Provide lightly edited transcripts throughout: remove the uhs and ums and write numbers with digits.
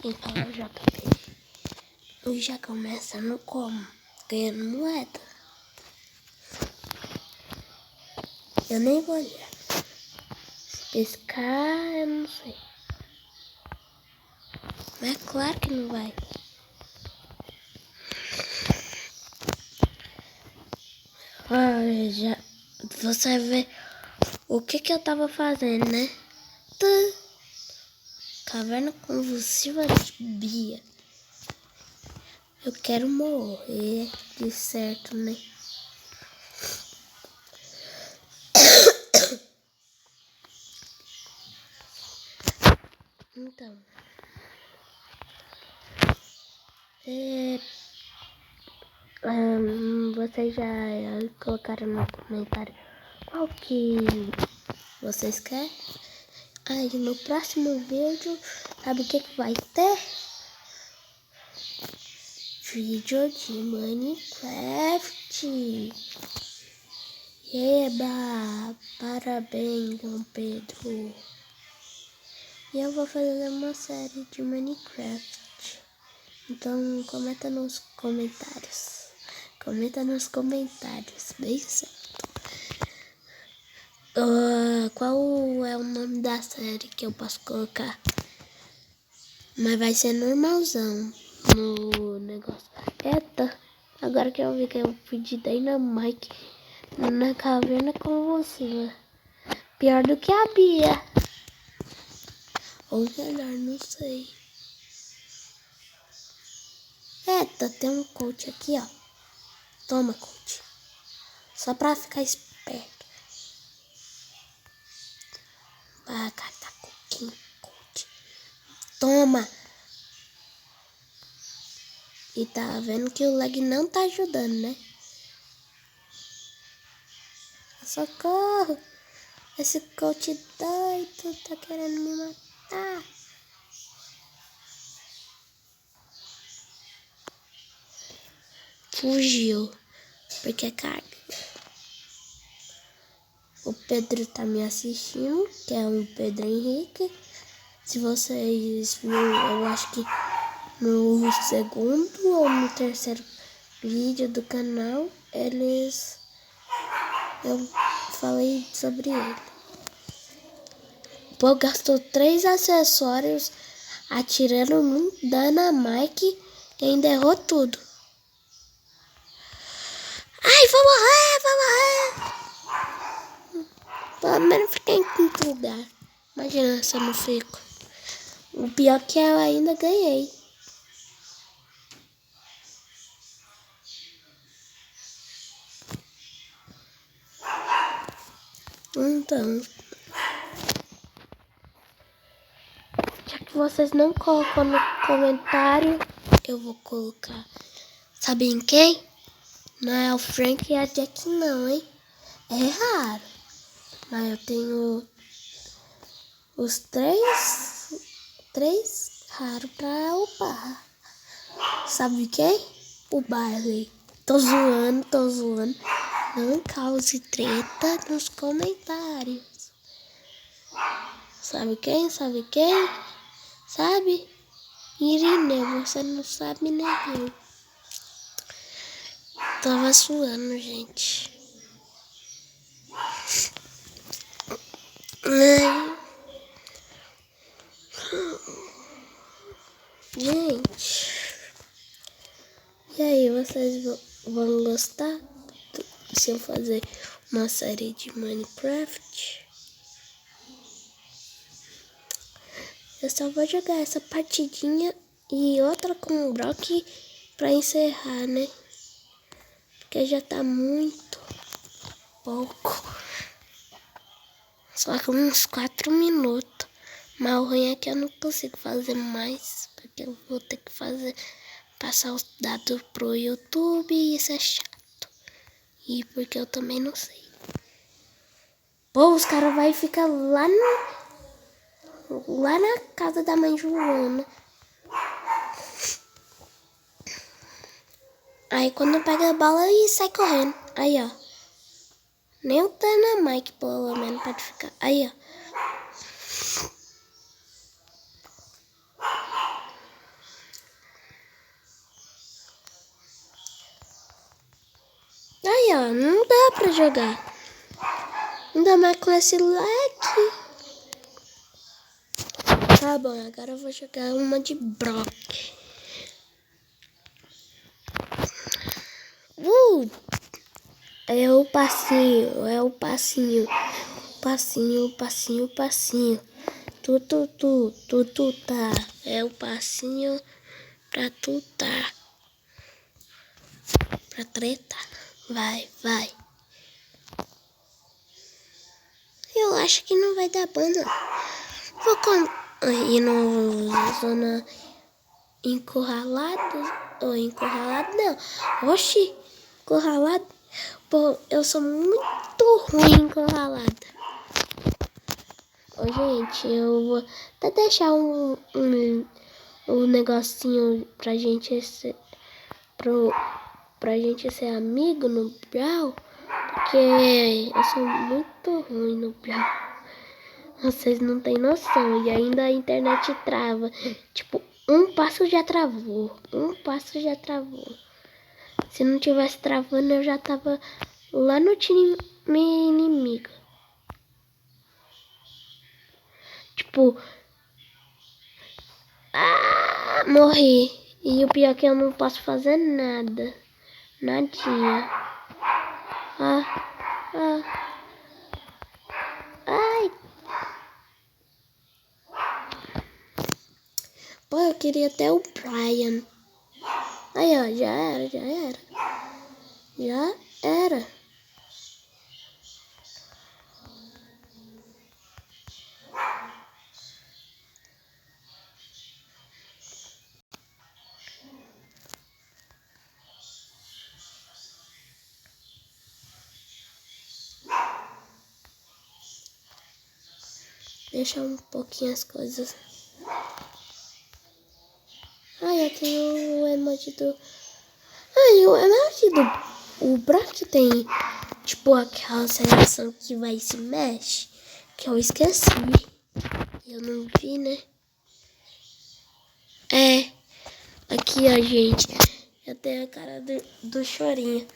quem fala é o JP. E já começando como? Ganhando moeda. Eu nem vou olhar. Se pescar, eu não sei. Mas é claro que não vai. Olha, já você vê o que eu tava fazendo, né? Caverna convulsiva de Bia. Eu quero morrer de certo, né? Então, vocês já colocaram no comentário qual que vocês querem? Aí no próximo vídeo, sabe o que vai ter? Vídeo de Minecraft. Eba! Parabéns, João Pedro. E eu vou fazer uma série de Minecraft. Então comenta nos comentários. Comenta nos comentários, bem certo. Qual é o nome da série que eu posso colocar? Mas vai ser normalzão no negócio. Eita, agora que eu vi que eu pedi Dynamite na caverna convulsiva. Pior do que a Bia. Ou melhor, não sei. Eita, tem um coach aqui, ó. Toma, coach. Só pra ficar esperto. Vai catar coquinho, coach. Toma. E tá vendo que o lag não tá ajudando, né? Socorro. Esse coach doido tá querendo me matar. Fugiu. Porque, cara, o Pedro tá me assistindo, que é o Pedro Henrique. Se vocês viram, eu acho que no segundo ou no terceiro vídeo do canal, eu falei sobre ele. Pô, gastou 3 acessórios atirando num Dynamite e ainda errou tudo. Ai, vou morrer. Pelo menos fiquei em quinto lugar. Imagina se eu não fico. O pior é que eu ainda ganhei. Então, já que vocês não colocam no comentário, eu vou colocar. Sabem quem? Não é o Frank e a Jack não, hein? É raro. Mas eu tenho os três raros pra upar. Sabe quem? O Barley. Tô zoando. Não cause treta nos comentários. Sabe quem? Sabe? Irineu, você não sabe nem eu. Tava suando, gente. Ai. Gente. E aí, vocês vão gostar se eu fazer uma série de Minecraft? Eu só vou jogar essa partidinha e outra com o Brock pra encerrar, né? Porque já tá muito pouco. Só com uns 4 minutos. Mas o ruim é que eu não consigo fazer mais. Porque eu vou ter que passar os dados pro YouTube e isso é chato. E porque eu também não sei. Pô, os caras vão ficar lá na casa da mãe Joana. Aí quando pega a bala e sai correndo. Aí, ó. Nem o Dynamite, pelo menos, pode ficar. Aí, ó. ó, não dá pra jogar. Ainda mais com esse leque. Tá bom, agora eu vou jogar uma de Brock. É o passinho, é o passinho. Passinho, passinho, passinho. Tu, tá. É o passinho pra tu tá. Pra treta. Vai. Eu acho que não vai dar bom, não. Vou ir no zona encurralada. Ou encurralado, não. Oxi, encurralado. Pô, eu sou muito ruim encurralada. Ô, gente, eu vou até deixar um negocinho pra gente ser, pra gente ser amigo no Brawl, porque eu sou muito ruim no Brawl. Vocês não têm noção, e ainda a internet trava. Tipo, um passo já travou. Se não tivesse travando, eu já tava lá no time inimigo. Tipo, morri. E o pior é que eu não posso fazer nada. Nadinha. Ai. Pô, eu queria até o Brian. Aí, ó, já era. Deixa um pouquinho as coisas. Ai, eu tenho o emoji do... Ai, o emoji do... O Brock tem, tipo, aquela seleção que vai e se mexe. Que eu esqueci. Eu não vi, né? É. Aqui, ó, gente. Eu tenho a cara do Chorinho.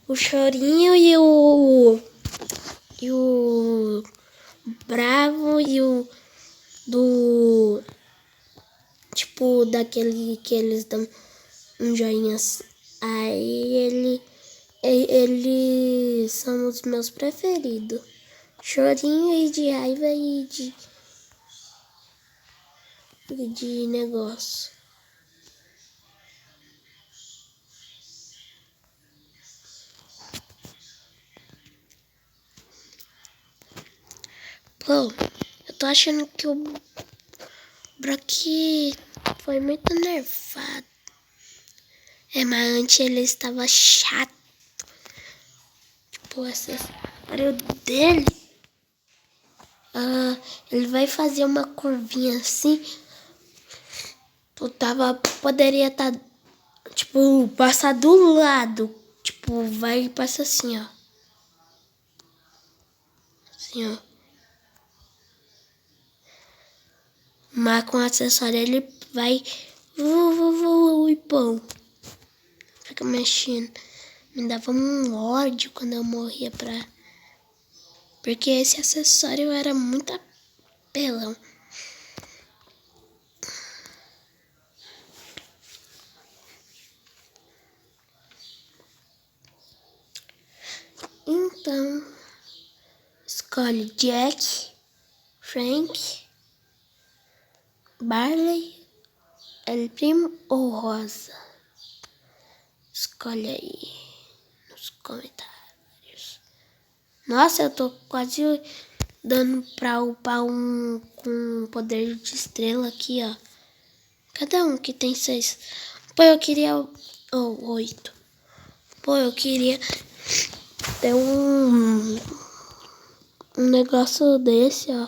O Chorinho e o Bravo e o do... Tipo, daquele que eles dão um joinha. Aí eles são os meus preferidos. Chorinho e de raiva e de negócio. Pô, eu tô achando que o Brock foi muito nerfado. É, mas antes ele estava chato. Tipo, o acessório dele. Ele vai fazer uma curvinha assim. Poderia estar, tipo, passar do lado. Tipo, vai e passa assim, ó. Assim, ó. Mas com o acessório ele vai e pão. Fica mexendo. Me dava um ódio quando eu morria porque esse acessório era muito apelão. Então, escolhe Jack, Frank, Barley, El Primo ou Rosa. Escolhe aí nos comentários. Nossa, eu tô quase dando pra upar um com poder de estrela aqui, ó. Cada um que tem 6. Pô, eu queria... 8. Pô, eu queria ter um negócio desse, ó.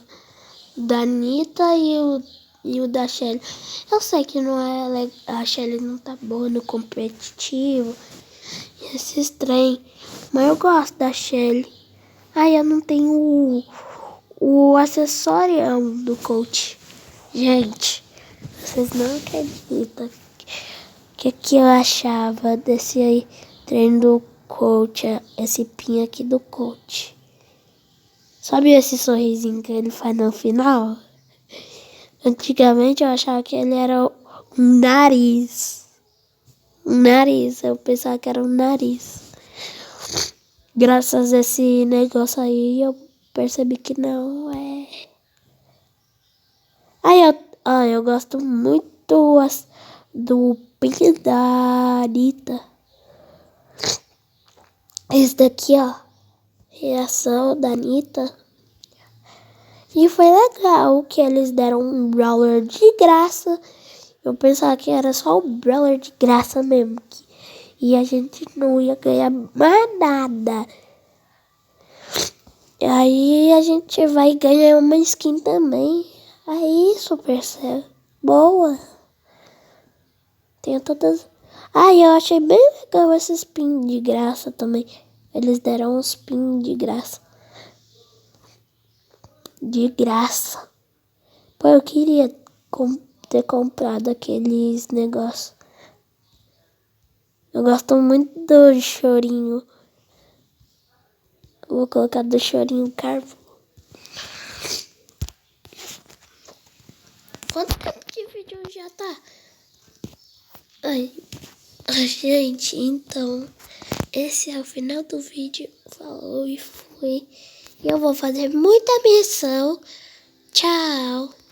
Da Anitta e o da Shelly. Eu sei que não é legal, a Shelly não tá boa no competitivo. Esses trem. Mas eu gosto da Shelly. Ai, eu não tenho o acessório do coach. Gente, vocês não acreditam que eu achava desse aí treino coach, esse pin aqui do coach. Sabe esse sorrisinho que ele faz no final? Antigamente eu achava que ele era um nariz. Um nariz, eu pensava que era um nariz. Graças a esse negócio aí, eu percebi que não é. Aí eu gosto muito do pin da Anitta. Esse daqui, ó. Reação da Anitta. E foi legal que eles deram um brawler de graça. Eu pensava que era só um brawler de graça mesmo. E a gente não ia ganhar mais nada. Aí a gente vai ganhar uma skin também. Aí, Supercell. Boa. Tem todas. Eu achei bem legal esses pins de graça também. Eles deram uns pins de graça. De graça. Pô, eu queria ter comprado aqueles negócios. Eu gosto muito do chorinho. Vou colocar do chorinho carvo. Quanto tempo de vídeo já tá? Gente, então esse é o final do vídeo. Falou e fui. E eu vou fazer muita missão. Tchau.